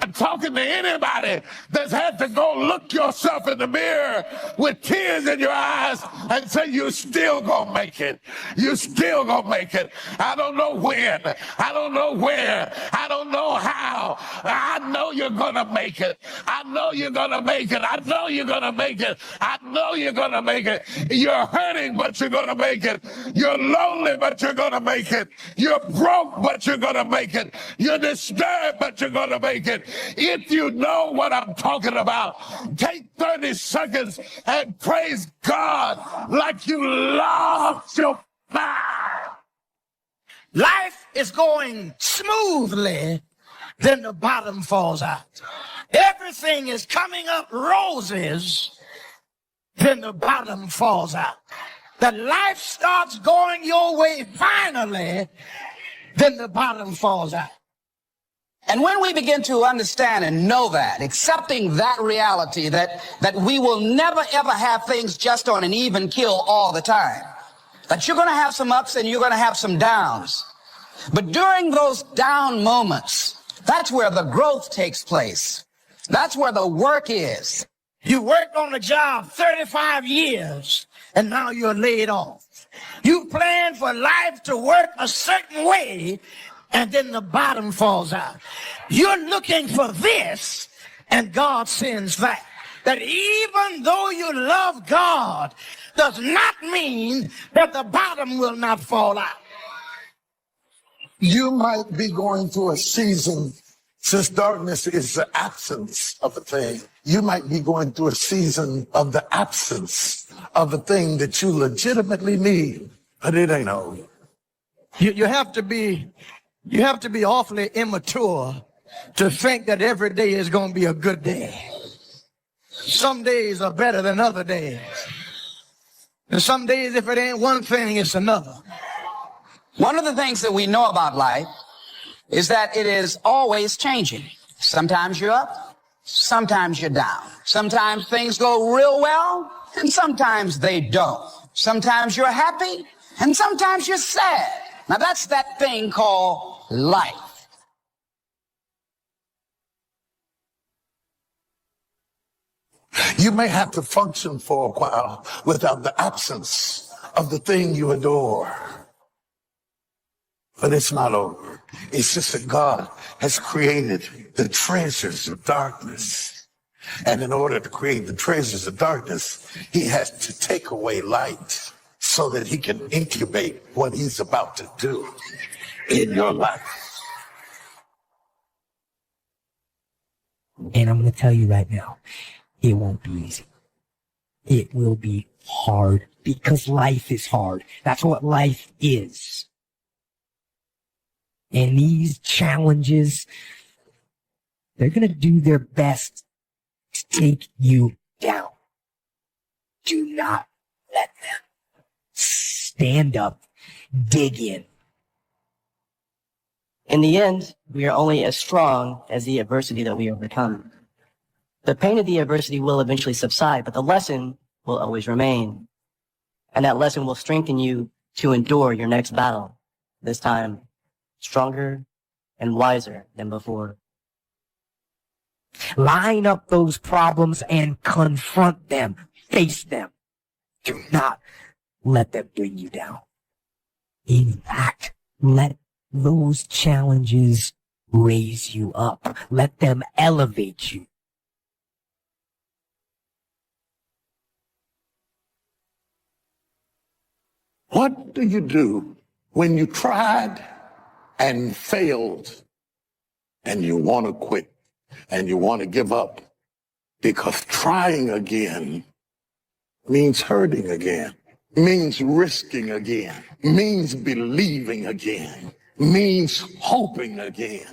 I'm talking to anybody that's had to go look yourself in the mirror with tears in your eyes and say, you're still gonna make it. You're still gonna make it. I don't know when. I don't know where. I don't know how. I know you're gonna make it. I know you're gonna make it. I know you're gonna make it. I know you're gonna make it. You're hurting, but you're gonna make it. You're lonely, but you're gonna make it. You're broke, but you're gonna make it. You're disturbed, but you're gonna make it. If you know what I'm talking about, take 30 seconds and praise God like you lost your mind. Life is going smoothly, then the bottom falls out. Everything is coming up roses, then the bottom falls out. That life starts going your way finally, then the bottom falls out. And when we begin to understand and know that, accepting that reality that we will never ever have things just on an even keel all the time, that you're going to have some ups and you're going to have some downs. But during those down moments, that's where the growth takes place. That's where the work is. You worked on a job 35 years and now you're laid off. You planned for life to work a certain way and then the bottom falls out. You're looking for this and God sends that. That even though you love God does not mean that the bottom will not fall out. You might be going through a season, since darkness is the absence of a thing. You might be going through a season of the absence of a thing that you legitimately need, but it ain't over. You have to be awfully immature to think that every day is going to be a good day. Some days are better than other days. And some days, if it ain't one thing, it's another. One of the things that we know about life is that it is always changing. Sometimes you're up, sometimes you're down. Sometimes things go real well, and sometimes they don't. Sometimes you're happy, and sometimes you're sad. Now that's that thing called life. You may have to function for a while without the absence of the thing you adore. But it's not over. It's just that God has created the treasures of darkness. And in order to create the treasures of darkness, he has to take away light so that he can incubate what he's about to do in your life. And I'm going to tell you right now, it won't be easy. It will be hard because life is hard. That's what life is. And these challenges, they're going to do their best to take you down. Do not let them. Stand up. Dig in. In the end, we are only as strong as the adversity that we overcome. The pain of the adversity will eventually subside, but the lesson will always remain. And that lesson will strengthen you to endure your next battle, this time stronger and wiser than before. Line up those problems and confront them. Face them. Do not let them bring you down. In fact, let those challenges raise you up. Let them elevate you. What do you do when you tried and failed and you want to quit and you want to give up? Because trying again means hurting again, means risking again, means believing again, means hoping again.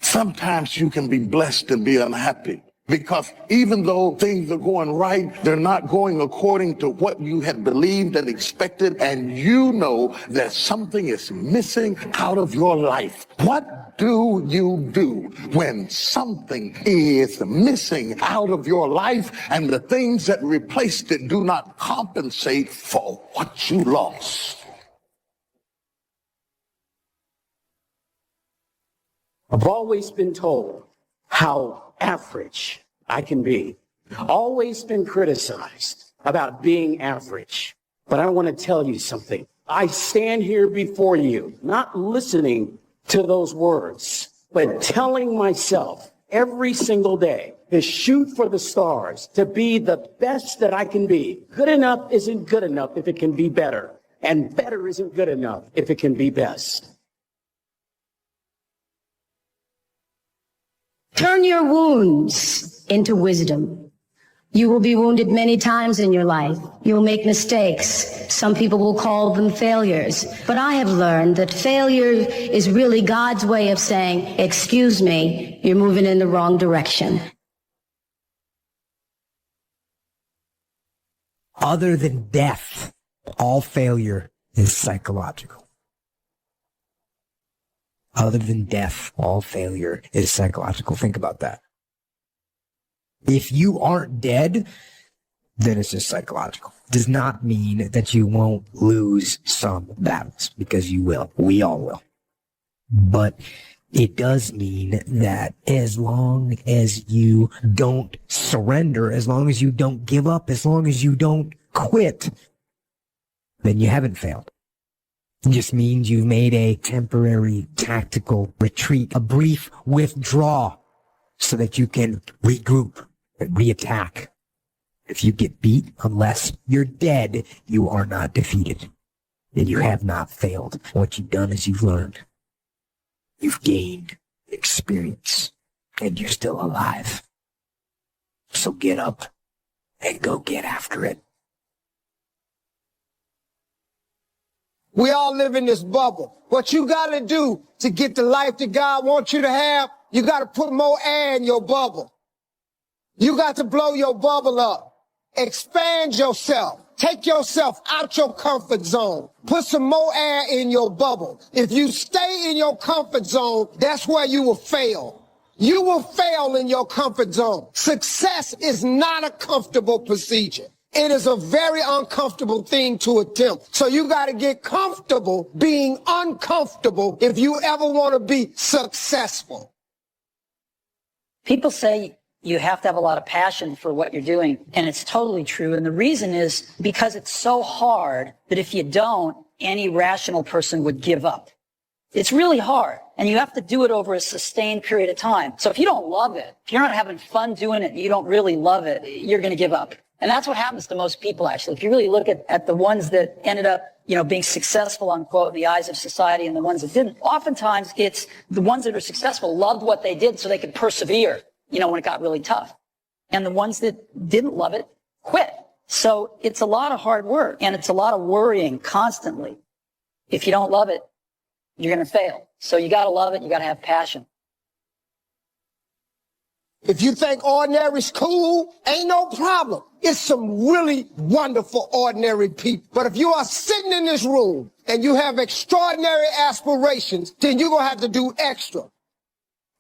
Sometimes you can be blessed and be unhappy. Because even though things are going right, they're not going according to what you had believed and expected, and you know that something is missing out of your life. What do you do when something is missing out of your life and the things that replaced it do not compensate for what you lost? I've always been told how average I can be. Always been criticized about being average. But I want to tell you something. I stand here before you, not listening to those words, but telling myself every single day to shoot for the stars, to be the best that I can be. Good enough isn't good enough if it can be better, and better isn't good enough if it can be best. Turn your wounds into wisdom. You will be wounded many times in your life. You'll make mistakes. Some people will call them failures. But I have learned that failure is really God's way of saying, excuse me, you're moving in the wrong direction. Other than death, all failure is psychological. Other than death, all failure is psychological. Think about that. If you aren't dead, then it's just psychological. Does not mean that you won't lose some battles, because you will. We all will. But it does mean that as long as you don't surrender, as long as you don't give up, as long as you don't quit, then you haven't failed. It just means you've made a temporary tactical retreat, a brief withdrawal, so that you can regroup and reattack. If you get beat, unless you're dead, you are not defeated. And you have not failed. What you've done is you've learned. You've gained experience. And you're still alive. So get up and go get after it. We all live in this bubble. What you got to do to get the life that God wants you to have, you got to put more air in your bubble. You got to blow your bubble up. Expand yourself. Take yourself out your comfort zone. Put some more air in your bubble. If you stay in your comfort zone, that's where you will fail. You will fail in your comfort zone. Success is not a comfortable procedure. It is a very uncomfortable thing to attempt. So you got to get comfortable being uncomfortable if you ever want to be successful. People say you have to have a lot of passion for what you're doing, and it's totally true. And the reason is because it's so hard that if you don't, any rational person would give up. It's really hard, and you have to do it over a sustained period of time. So if you don't love it, if you're not having fun doing it, you don't really love it, you're going to give up. And that's what happens to most people, actually. If you really look at the ones that ended up, being successful, unquote, in the eyes of society and the ones that didn't, oftentimes it's the ones that are successful loved what they did so they could persevere, when it got really tough. And the ones that didn't love it quit. So it's a lot of hard work, and it's a lot of worrying constantly. If you don't love it, you're going to fail. So you got to love it. You got to have passion. If you think ordinary's cool, ain't no problem. It's some really wonderful ordinary people. But if you are sitting in this room and you have extraordinary aspirations, then you're going to have to do extra.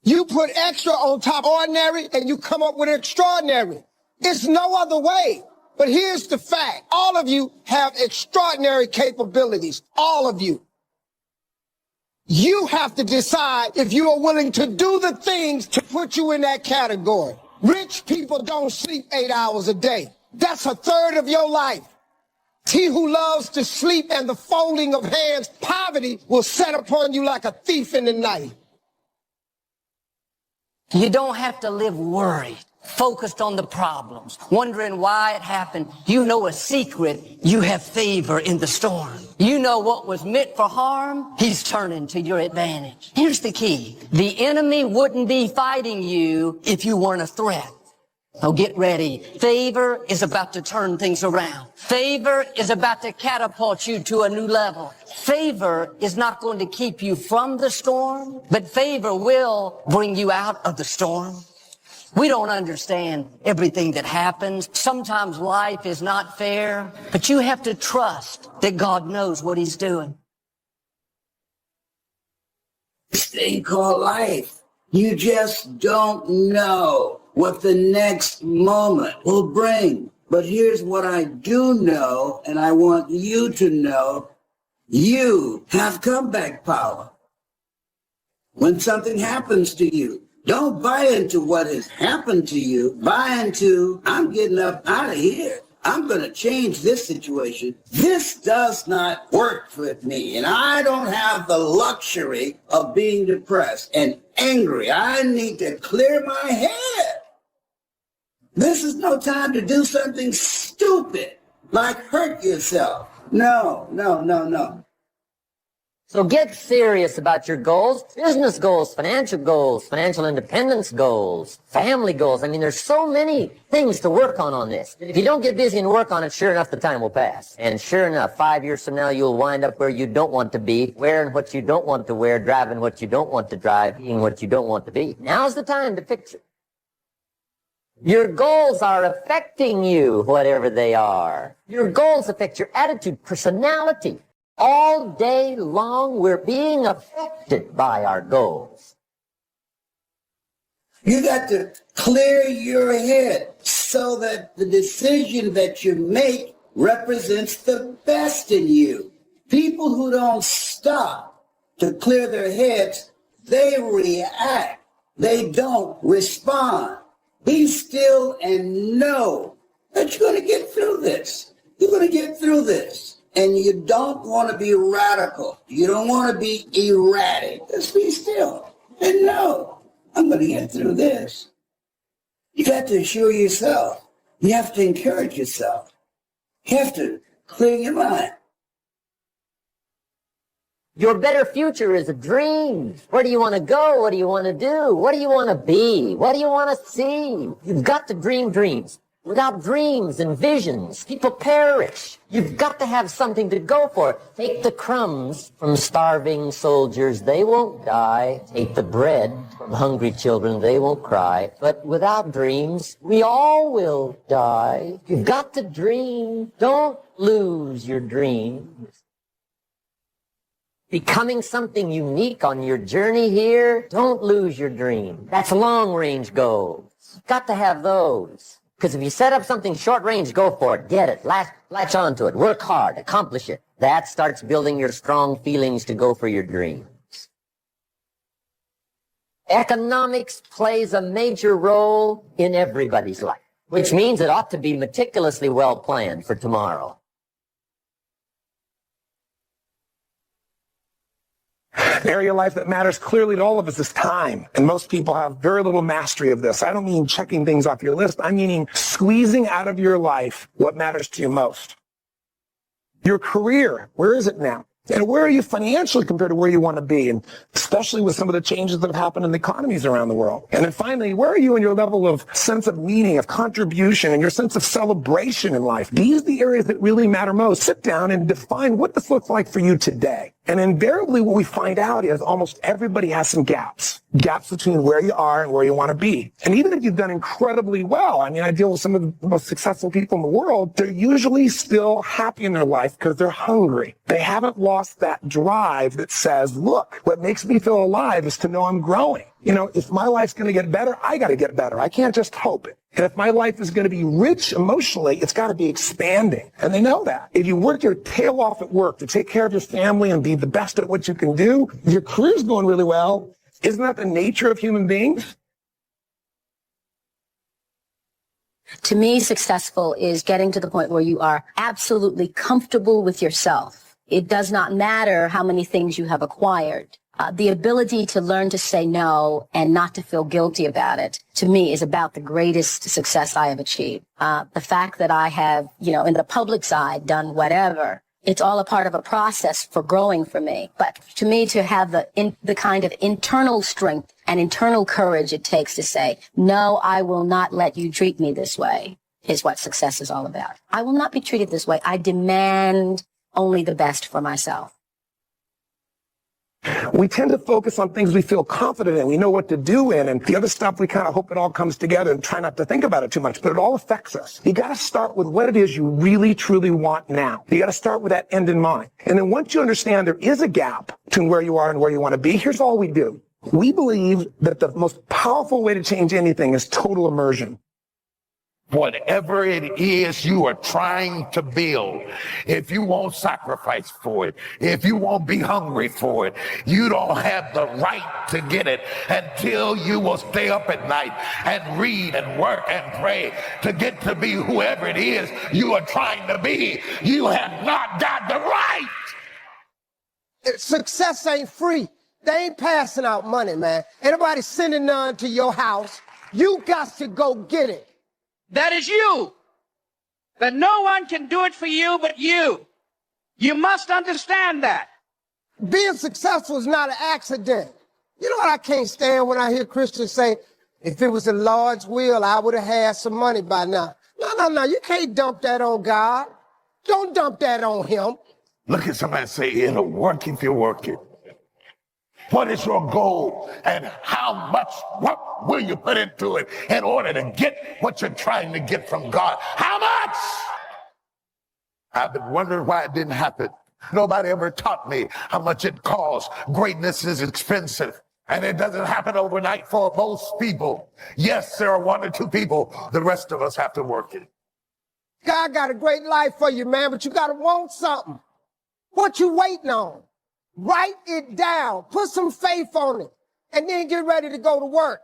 You put extra on top of ordinary and you come up with extraordinary. It's no other way. But here's the fact. All of you have extraordinary capabilities. All of you. You have to decide if you are willing to do the things to put you in that category. Rich people don't sleep 8 hours a day. That's a third of your life. He who loves to sleep and the folding of hands, poverty will set upon you like a thief in the night. You don't have to live worried, focused on the problems, wondering why it happened. You know a secret. You have favor in the storm. You know what was meant for harm, he's turning to your advantage. Here's the key. The enemy wouldn't be fighting you if you weren't a threat. So get ready. Favor is about to turn things around. Favor is about to catapult you to a new level. Favor is not going to keep you from the storm, but favor will bring you out of the storm. We don't understand everything that happens. Sometimes life is not fair, but you have to trust that God knows what he's doing. This thing called life. You just don't know what the next moment will bring. But here's what I do know, and I want you to know. You have comeback power. when something happens to you. Don't buy into what has happened to you. Buy into, I'm getting up out of here. I'm going to change this situation. This does not work with me, and I don't have the luxury of being depressed and angry. I need to clear my head. This is no time to do something stupid, like hurt yourself. No, no, no, no. So get serious about your goals, business goals, financial independence goals, family goals. I mean, there's so many things to work on this. If you don't get busy and work on it, sure enough, the time will pass. And sure enough, 5 years from now, you'll wind up where you don't want to be, wearing what you don't want to wear, driving what you don't want to drive, being what you don't want to be. Now's the time to fix it. Your goals are affecting you, whatever they are. Your goals affect your attitude, personality. All day long, we're being affected by our goals. You got to clear your head so that the decision that you make represents the best in you. People who don't stop to clear their heads, they react. They don't respond. Be still and know that you're going to get through this. You're going to get through this. And you don't want to be radical. You don't want to be erratic. Just be still and know, I'm going to get through this. You got to assure yourself. You have to encourage yourself. You have to clear your mind. Your better future is a dream. Where do you want to go? What do you want to do? What do you want to be? What do you want to see? You've got to dream dreams. Without dreams and visions, people perish. You've got to have something to go for. Take the crumbs from starving soldiers, they won't die. Take the bread from hungry children, they won't cry. But without dreams, we all will die. You've got to dream. Don't lose your dreams. Becoming something unique on your journey here, don't lose your dream. That's long-range goals. You've got to have those. Because if you set up something short-range, go for it, get it, latch onto it, work hard, accomplish it. That starts building your strong feelings to go for your dreams. Economics plays a major role in everybody's life, which means it ought to be meticulously well planned for tomorrow. An area of life that matters clearly to all of us is time. And most people have very little mastery of this. I don't mean checking things off your list. I mean squeezing out of your life what matters to you most. Your career, where is it now? And where are you financially compared to where you want to be? And especially with some of the changes that have happened in the economies around the world. And then finally, where are you in your level of sense of meaning, of contribution, and your sense of celebration in life? These are the areas that really matter most. Sit down and define what this looks like for you today. And invariably what we find out is almost everybody has some gaps. Gaps between where you are and where you want to be. And even if you've done incredibly well, I mean, I deal with some of the most successful people in the world, they're usually still happy in their life because they're hungry. They haven't lost that drive that says, look, what makes me feel alive is to know I'm growing. You know, if my life's going to get better, I got to get better. I can't just hope it. And if my life is going to be rich emotionally, it's got to be expanding. And they know that. If you work your tail off at work to take care of your family and be the best at what you can do, if your career's going really well, isn't that the nature of human beings? To me, successful is getting to the point where you are absolutely comfortable with yourself. It does not matter how many things you have acquired. The ability to learn to say no and not to feel guilty about it, to me, is about the greatest success I have achieved. The fact that I have, in the public side done whatever, it's all a part of a process for growing for me. But to me, to have the kind of internal strength and internal courage it takes to say, no, I will not let you treat me this way, is what success is all about. I will not be treated this way. I demand only the best for myself. We tend to focus on things we feel confident in, we know what to do in, and the other stuff we kind of hope it all comes together and try not to think about it too much, but it all affects us. You got to start with what it is you really, truly want now. You got to start with that end in mind. And then once you understand there is a gap between where you are and where you want to be, here's all we do. We believe that the most powerful way to change anything is total immersion. Whatever it is you are trying to build, if you won't sacrifice for it, if you won't be hungry for it, you don't have the right to get it until you will stay up at night and read and work and pray to get to be whoever it is you are trying to be. You have not got the right. Success ain't free. They ain't passing out money, man. Ain't nobody sending none to your house. You got to go get it. That is you. That no one can do it for you but you. You must understand that. Being successful is not an accident. You know what I can't stand when I hear Christians say, if it was the Lord's will, I would have had some money by now. No. You can't dump that on God. Don't dump that on him. Look at somebody and say, it'll work if you work it. What is your goal and how much work will you put into it in order to get what you're trying to get from God? How much? I've been wondering why it didn't happen. Nobody ever taught me how much it costs. Greatness is expensive, and it doesn't happen overnight for most people. Yes, there are one or two people. The rest of us have to work it. God got a great life for you, man, but you got to want something. What you waiting on? Write it down. Put some faith on it. And then get ready to go to work.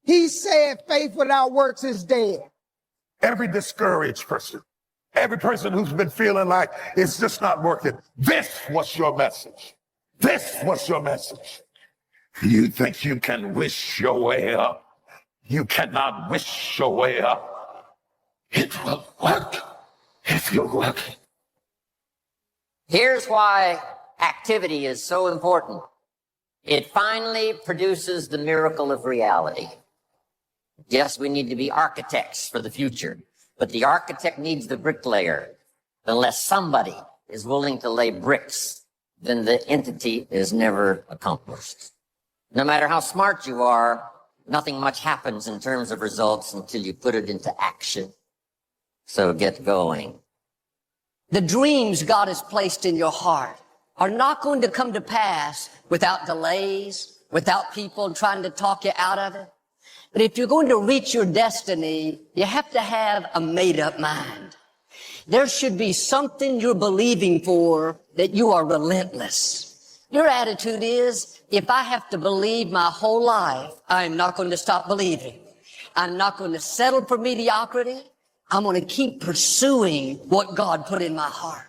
He said faith without works is dead. Every discouraged person, every person who's been feeling like it's just not working, this was your message. This was your message. You think you can wish your way up. You cannot wish your way up. It will work if you work it. Here's why activity is so important. It finally produces the miracle of reality. Yes, we need to be architects for the future, but the architect needs the bricklayer. Unless somebody is willing to lay bricks, then the entity is never accomplished. No matter how smart you are, nothing much happens in terms of results until you put it into action. So get going. The dreams God has placed in your heart are not going to come to pass without delays, without people trying to talk you out of it. But if you're going to reach your destiny, you have to have a made-up mind. There should be something you're believing for that you are relentless. Your attitude is, if I have to believe my whole life, I'm not going to stop believing. I'm not going to settle for mediocrity. I'm going to keep pursuing what God put in my heart.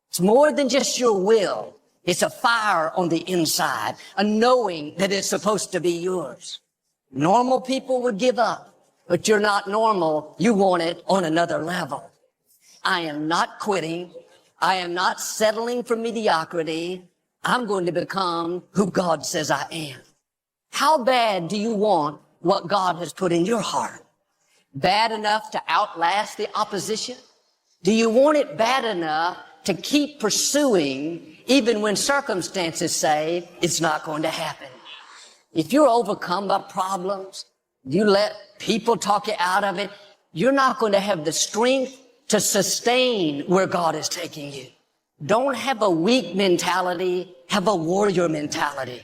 It's more than just your will. It's a fire on the inside, a knowing that it's supposed to be yours. Normal people would give up, but you're not normal. You want it on another level. I am not quitting. I am not settling for mediocrity. I'm going to become who God says I am. How bad do you want what God has put in your heart? Bad enough to outlast the opposition? Do you want it bad enough to keep pursuing even when circumstances say it's not going to happen? If you're overcome by problems, you let people talk you out of it, you're not going to have the strength to sustain where God is taking you. Don't have a weak mentality, have a warrior mentality.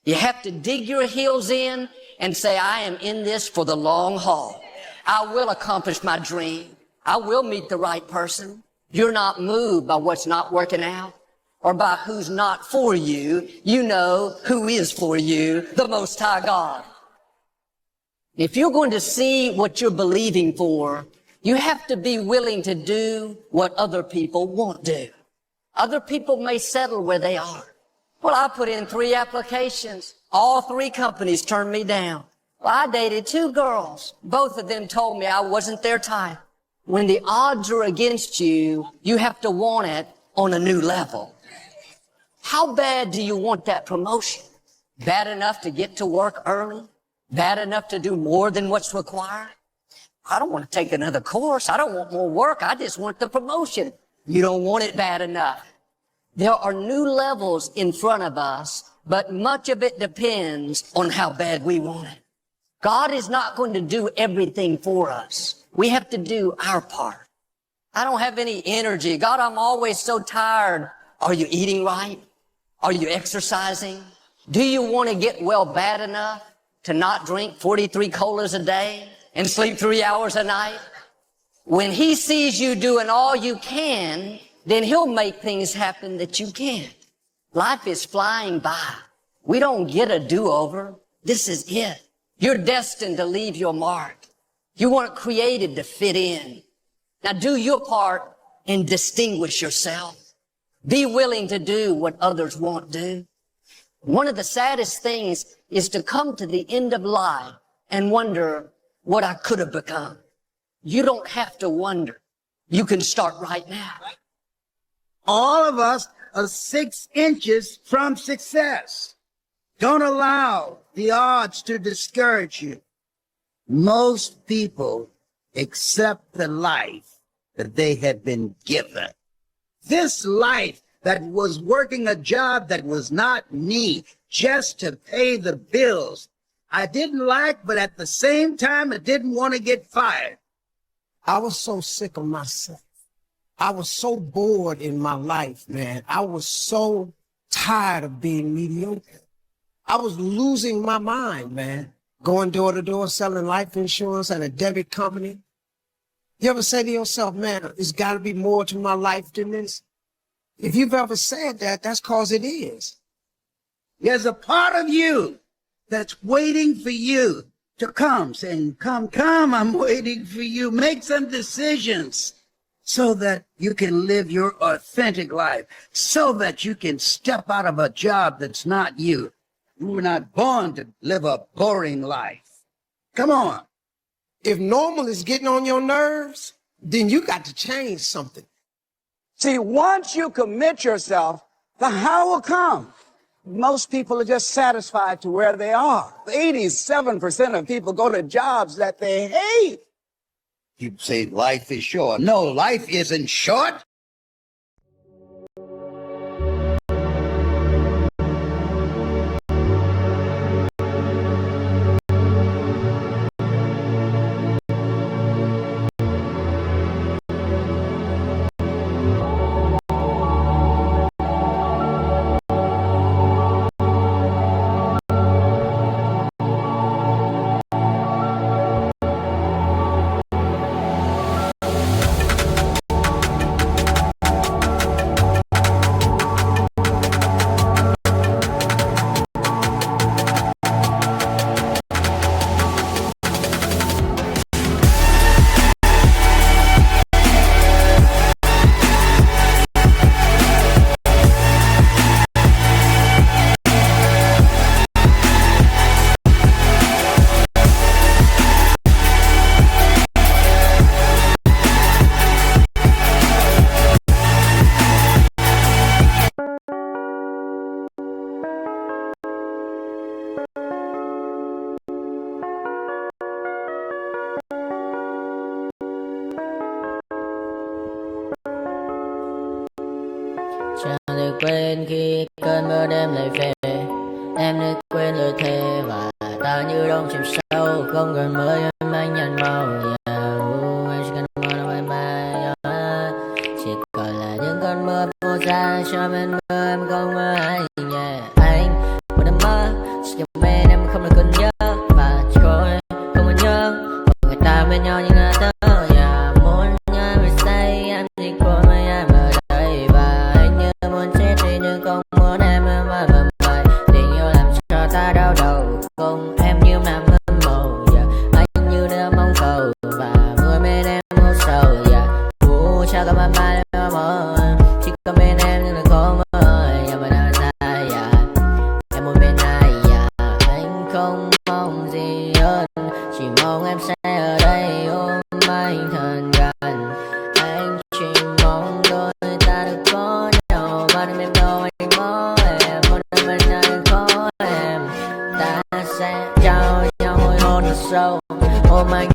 You have to dig your heels in and say, I am in this for the long haul. I will accomplish my dream. I will meet the right person. You're not moved by what's not working out or by who's not for you. You know who is for you, the Most High God. If you're going to see what you're believing for, you have to be willing to do what other people won't do. Other people may settle where they are. Well, I put in 3 applications. All 3 companies turned me down. Well, I dated 2 girls. Both of them told me I wasn't their type. When the odds are against you, you have to want it on a new level. How bad do you want that promotion? Bad enough to get to work early? Bad enough to do more than what's required? I don't want to take another course. I don't want more work. I just want the promotion. You don't want it bad enough. There are new levels in front of us, but much of it depends on how bad we want it. God is not going to do everything for us. We have to do our part. I don't have any energy. God, I'm always so tired. Are you eating right? Are you exercising? Do you want to get well bad enough to not drink 43 colas a day and sleep 3 hours a night? When he sees you doing all you can, then he'll make things happen that you can't. Life is flying by. We don't get a do-over. This is it. You're destined to leave your mark. You weren't created to fit in. Now do your part and distinguish yourself. Be willing to do what others won't do. One of the saddest things is to come to the end of life and wonder what I could have become. You don't have to wonder. You can start right now. All of us are 6 inches from success. Don't allow the odds to discourage you. Most people accept the life that they had been given. This life that was working a job that was not me, just to pay the bills, I didn't like, but at the same time, I didn't want to get fired. I was so sick of myself. I was so bored in my life, man. I was so tired of being mediocre. I was losing my mind, man. Going door to door, selling life insurance at a debit company. You ever say to yourself, man, there's got to be more to my life than this? If you've ever said that, that's because it is. There's a part of you that's waiting for you to come, saying, come, I'm waiting for you. Make some decisions so that you can live your authentic life, so that you can step out of a job that's not you. You were not born to live a boring life. Come on. If normal is getting on your nerves, then you got to change something. See, once you commit yourself, the how will come. Most people are just satisfied to where they are. 87% of people go to jobs that they hate. You say life is short. No, life isn't short. Chẳng được quên khi cơn mưa đêm lại về. Em được quên lời thề và ta như đông chìm sâu. Không còn mơ em anh nhận màu. Anh chỉ cần mơ đâu em bay. Chỉ còn là những cơn mưa vô ra cho bên mơ em không mơ anh. Anh một đêm mơ chỉ cho bên em không được cần nhớ. Và chỉ có em không còn nhớ. Một người ta bên nhau nhưng là tớ. Muốn em phải say em chỉ có mấy em ở đây. Và anh như muốn chết đi nhưng không muốn em mãi mãi. Tình yêu làm cho ta đau đầu. Không em như mà mơ màu. Anh như đeo mong cầu. Và mưa bên em màu sầu. Chào các bạn mai em mơ. Chỉ có bên em nhưng là có mơ. Mà đã ra em muốn bên ai. Anh không mong gì hơn. Chỉ mong em sẽ ở đây ôm anh thật gần. Anh chỉ mong đôi ta được có nhau. Mà đừng em đâu anh có em. Một đêm bên anh có em. Ta sẽ trao nhau hồi hôn thật sâu. Ôm anh.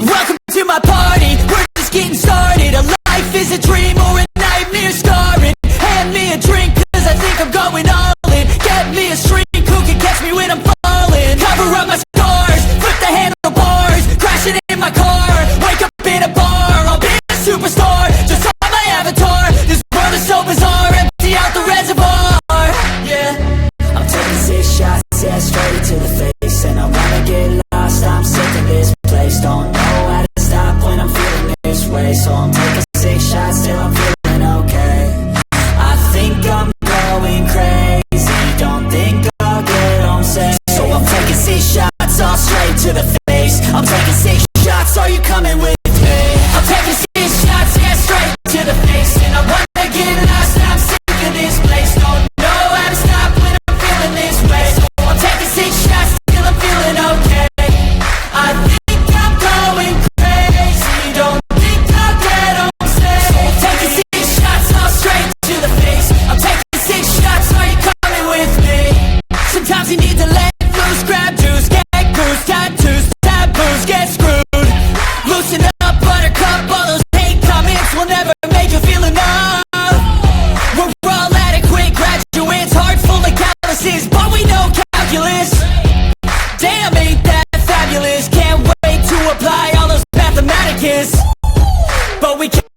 Welcome to my party, we're just getting started. A life is a dream or a nightmare scarring. Hand me a drink cause I think I'm going all in. Get me a shrink who can catch me when I'm falling. Cover up my scars, flip the handlebars. Crashing in my car, wake up in a bar. I'll be a superstar, just on my avatar. This world is so bizarre, empty out the reservoir. way. So I'm taking 6 shots till I'm feeling okay. I think I'm going crazy, don't think I'll get home safe. So I'm taking 6 shots all straight to the face. I'm taking 6 shots, are you coming with me? I'm taking 6 shots, yeah, straight to the face. And I wanna get lost, I'm sick of this place. Don't know how to stop when I'm feeling this way. So I'm taking 6 shots till I'm feeling okay. I think I'm going crazy, don't think I'll get home safe. So I'm taking 6 shots all straight to the face. I'm taking 6 shots, are you coming with me? Sometimes you need to let loose, grab juice, get goose, tattoos, taboos, get screwed. Loosen up, buttercup, all those hate comments will never make you feel enough. We're all adequate graduates, heart full of calluses, but we know calculus. Damn, ain't that fabulous? Can't wait to apply all those mathematicus. But we can't